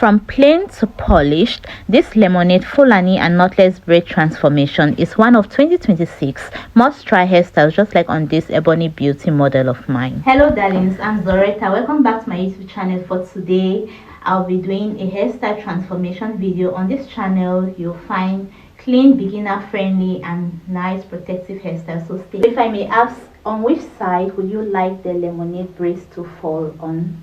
From plain to polished, this Lemonade Fulani and Knotless Braid transformation is one of 2026 must-try hairstyles, just like on this Ebony Beauty model of mine. Hello darlings, I'm Zoretta. Welcome back to my YouTube channel. For today, I'll be doing a hairstyle transformation video. On this channel, you'll find clean, beginner-friendly and nice protective hairstyles. So stay. If I may ask, on which side would you like the lemonade braids to fall on?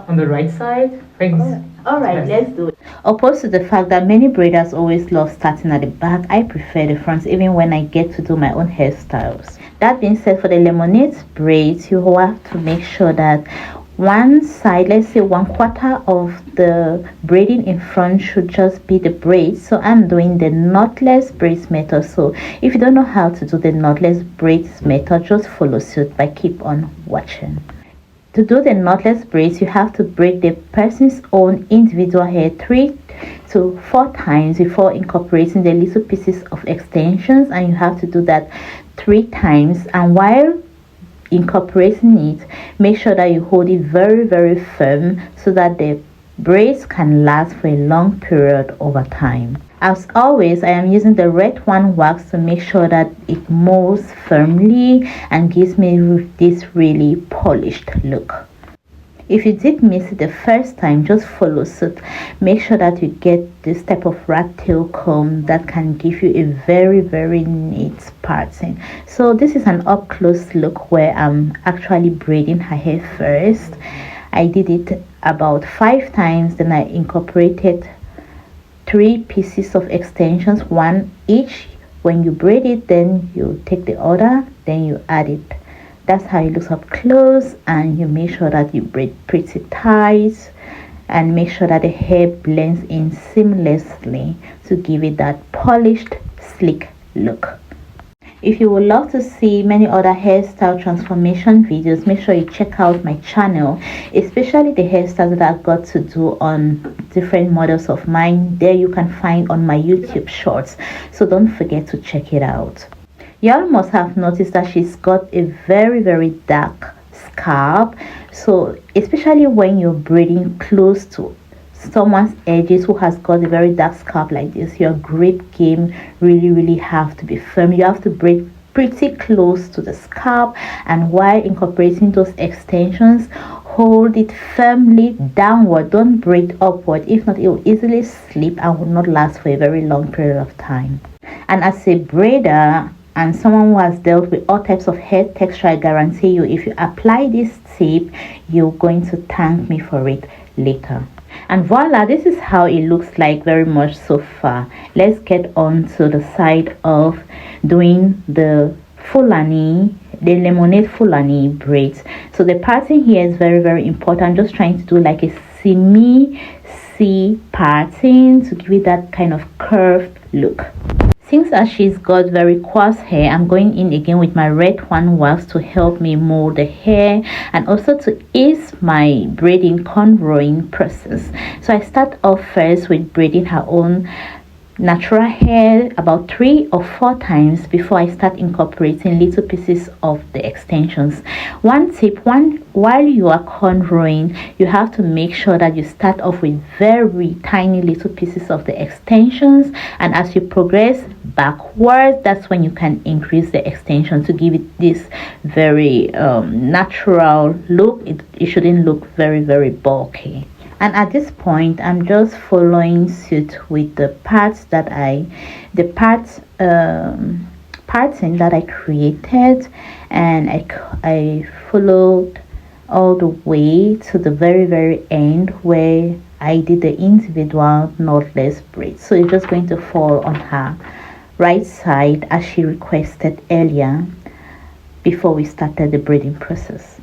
On the right side. Thanks. All right, let's do it. Opposed to the fact that many braiders always love starting at the back, I prefer the front even when I get to do my own hairstyles. That being said, for the lemonade braids, you have to make sure that one side, let's say 1/4 of the braiding in front, should just be the braids. So I'm doing the knotless braids method. So if you don't know how to do the knotless braids method, just follow suit by keep on watching. To do the knotless braids, you have to braid the person's own individual hair 3 to 4 times before incorporating the little pieces of extensions, and you have to do that 3 times. And while incorporating it, make sure that you hold it very firm so that the braids can last for a long period over time. As always, I am using the red one wax to make sure that it molds firmly and gives me this really polished look. If you did miss it the first time, just follow suit. Make sure that you get this type of rat tail comb that can give you a very neat parting. So this is an up close look where I'm actually braiding her hair first. I did it about 5 times, then I incorporated 3 pieces of extensions, 1 each. When you braid it, then you take the other, then you add it. That's how it looks up close, and you make sure that you braid pretty tight and make sure that the hair blends in seamlessly to give it that polished, sleek look. If you would love to see many other hairstyle transformation videos, make sure you check out my channel, especially the hairstyles that I've got to do on different models of mine. There you can find on my YouTube shorts, so don't forget to check it out. Y'all must have noticed that she's got a very dark scalp, so especially when you're braiding close to someone's edges who has got a very dark scalp like this, your grip game really have to be firm. You have to braid pretty close to the scalp, and while incorporating those extensions, hold it firmly downward. Don't braid upward. If not, it will easily slip and will not last for a very long period of time. And as a braider and someone who has dealt with all types of hair texture, I guarantee you, if you apply this tip, you're going to thank me for it later. And voila, this is how it looks like very much so far. Let's get on to the side of doing the lemonade Fulani braids. So the pattern here is very important. I'm just trying to do like a semi-C pattern to give it that kind of curved look. Since as she's got very coarse hair, I'm going in again with my red one wax to help me mold the hair and also to ease my braiding cornrowing process. So I start off first with braiding her own natural hair about 3 or 4 times before I start incorporating little pieces of the extensions. One tip, while you are cornrowing, you have to make sure that you start off with very tiny little pieces of the extensions, and as you progress backwards, that's when you can increase the extension to give it this very natural look. It shouldn't look very bulky. And at this point, I'm just following suit with the parts that pattern that I created, and I followed all the way to the very end where I did the individual knotless braids. So it's just going to fall on her right side as she requested earlier before we started the braiding process.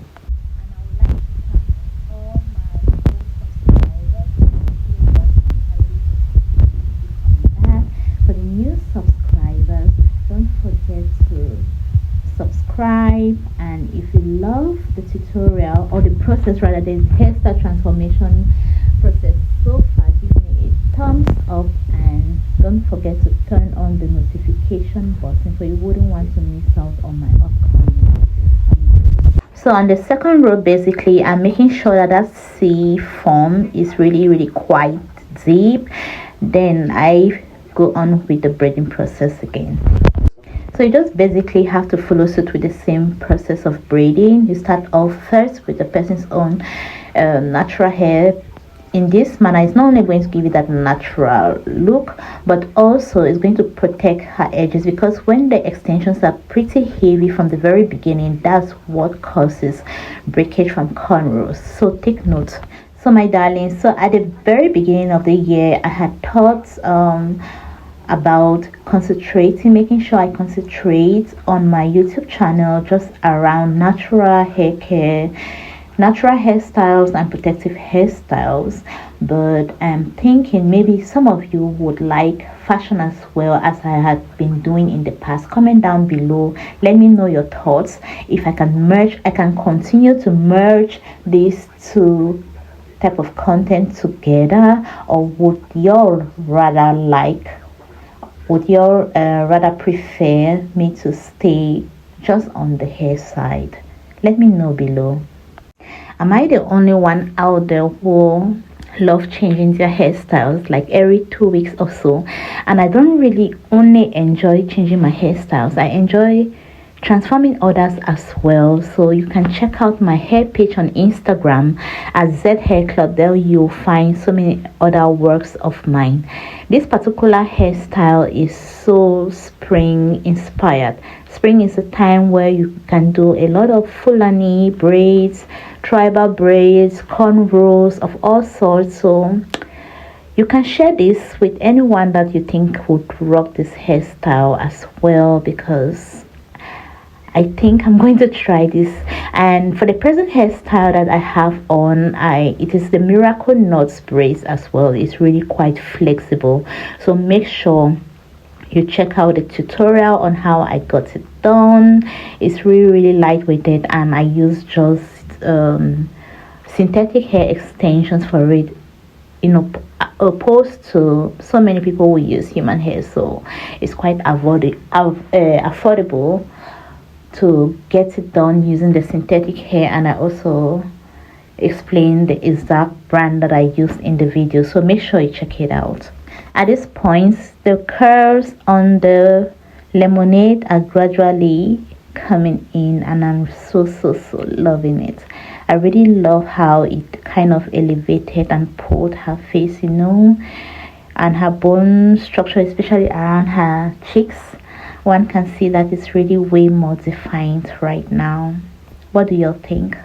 Subscribe, and if you love the tutorial or the process, rather the hairstyle transformation process so far, give me a thumbs up and don't forget to turn on the notification button so you wouldn't want to miss out on my upcoming So on the second row, basically I'm making sure that that C form is really quite deep, then I go on with the braiding process again. So you just basically have to follow suit with the same process of braiding. You start off first with the person's own natural hair. In this manner, it's not only going to give you that natural look, but also it's going to protect her edges, because when the extensions are pretty heavy from the very beginning, that's what causes breakage from cornrows. So take note. So my darlings, so at the very beginning of the year, I had thought about making sure I concentrate on my YouTube channel just around natural hair care, natural hairstyles and protective hairstyles. But I'm thinking maybe some of you would like fashion as well, as I had been doing in the past. Comment down below, let me know your thoughts. If I can continue to merge these two type of content together, or would y'all rather prefer me to stay just on the hair side? Let me know below. Am I the only one out there who love changing their hairstyles like every 2 weeks or so? And I don't really only enjoy changing my hairstyles, I enjoy transforming others as well. So you can check out my hair page on Instagram at Z Hair Club. There you'll find so many other works of mine. This particular hairstyle is so spring inspired. Spring is a time where you can do a lot of Fulani braids, tribal braids, cornrows of all sorts. So you can share this with anyone that you think would rock this hairstyle as well, because I think I'm going to try this. And for the present hairstyle that I have on, it is the Miracle Knots braids as well. It's really quite flexible, so make sure you check out the tutorial on how I got it done. It's really lightweighted, and I use just synthetic hair extensions for it, opposed to so many people who use human hair. So it's quite affordable to get it done using the synthetic hair. And I also explain the exact brand that I used in the video, so make sure you check it out. At this point, the curls on the lemonade are gradually coming in, and I'm so loving it. I really love how it kind of elevated and pulled her face, and her bone structure, especially around her cheeks. One can see that it's really way more defined right now. What do y'all think?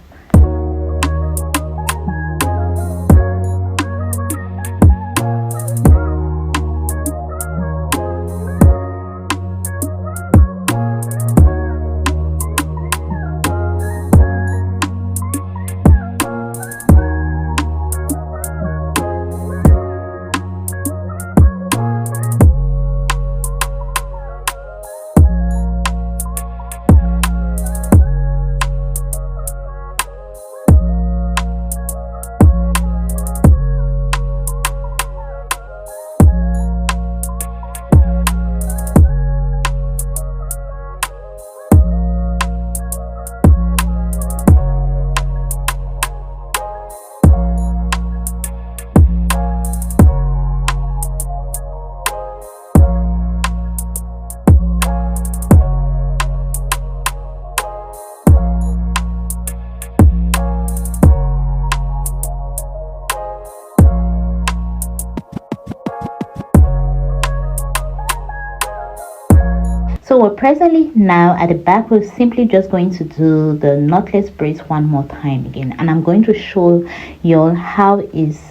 So we're presently now at the back. We're simply just going to do the knotless braids one more time again, and I'm going to show y'all how it's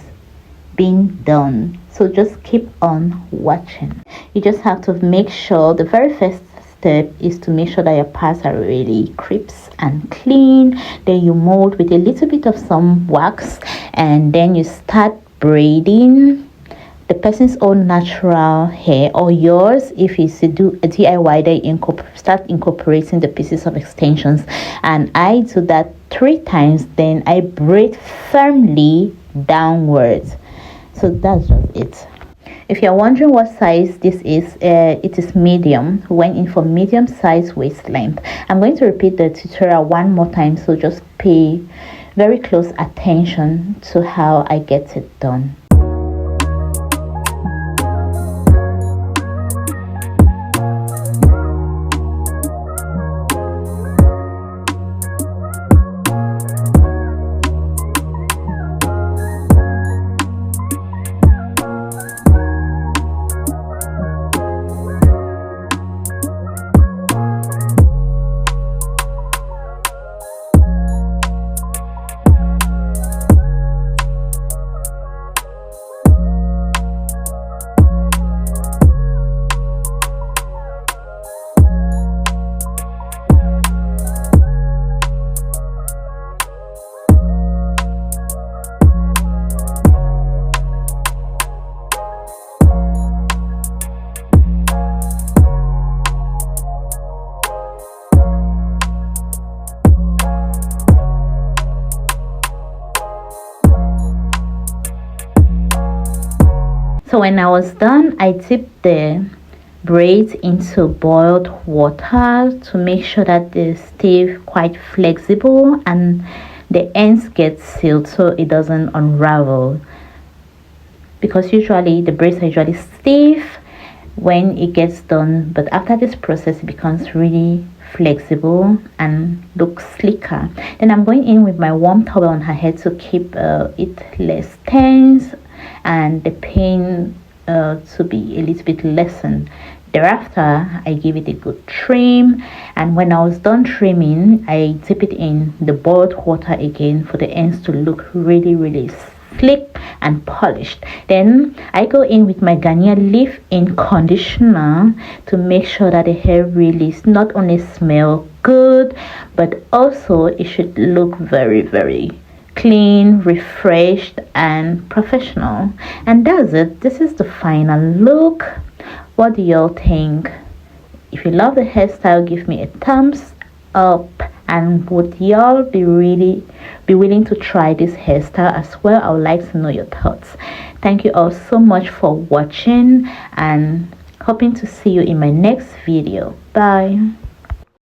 being done. So just keep on watching. You just have to make sure, the very first step is to make sure that your parts are really crisp and clean. Then you mold with a little bit of some wax, and then you start braiding the person's own natural hair, or yours if it's to do a DIY. They start incorporating the pieces of extensions, and I do that 3 times. Then I braid firmly downwards. So that's just it. If you're wondering what size this is, it is medium. We went in for medium size waist length. I'm going to repeat the tutorial one more time, so just pay very close attention to how I get it done. So when I was done, I dipped the braids into boiled water to make sure that they stay quite flexible and the ends get sealed so it doesn't unravel, because usually the braids are usually stiff when it gets done, but after this process it becomes really flexible and looks slicker. Then I'm going in with my warm towel on her head to keep it less tense and the pain to be a little bit lessened. Thereafter, I give it a good trim, and when I was done trimming, I dip it in the boiled water again for the ends to look really slick and polished. Then I go in with my Garnier leave-in conditioner to make sure that the hair really not only smell good, but also it should look very clean, refreshed, and professional. And that's it. This is the final look. What do y'all think? If you love the hairstyle, give me a thumbs up, and would y'all be willing to try this hairstyle as well? I would like to know your thoughts. Thank you all so much for watching, and hoping to see you in my next video. Bye.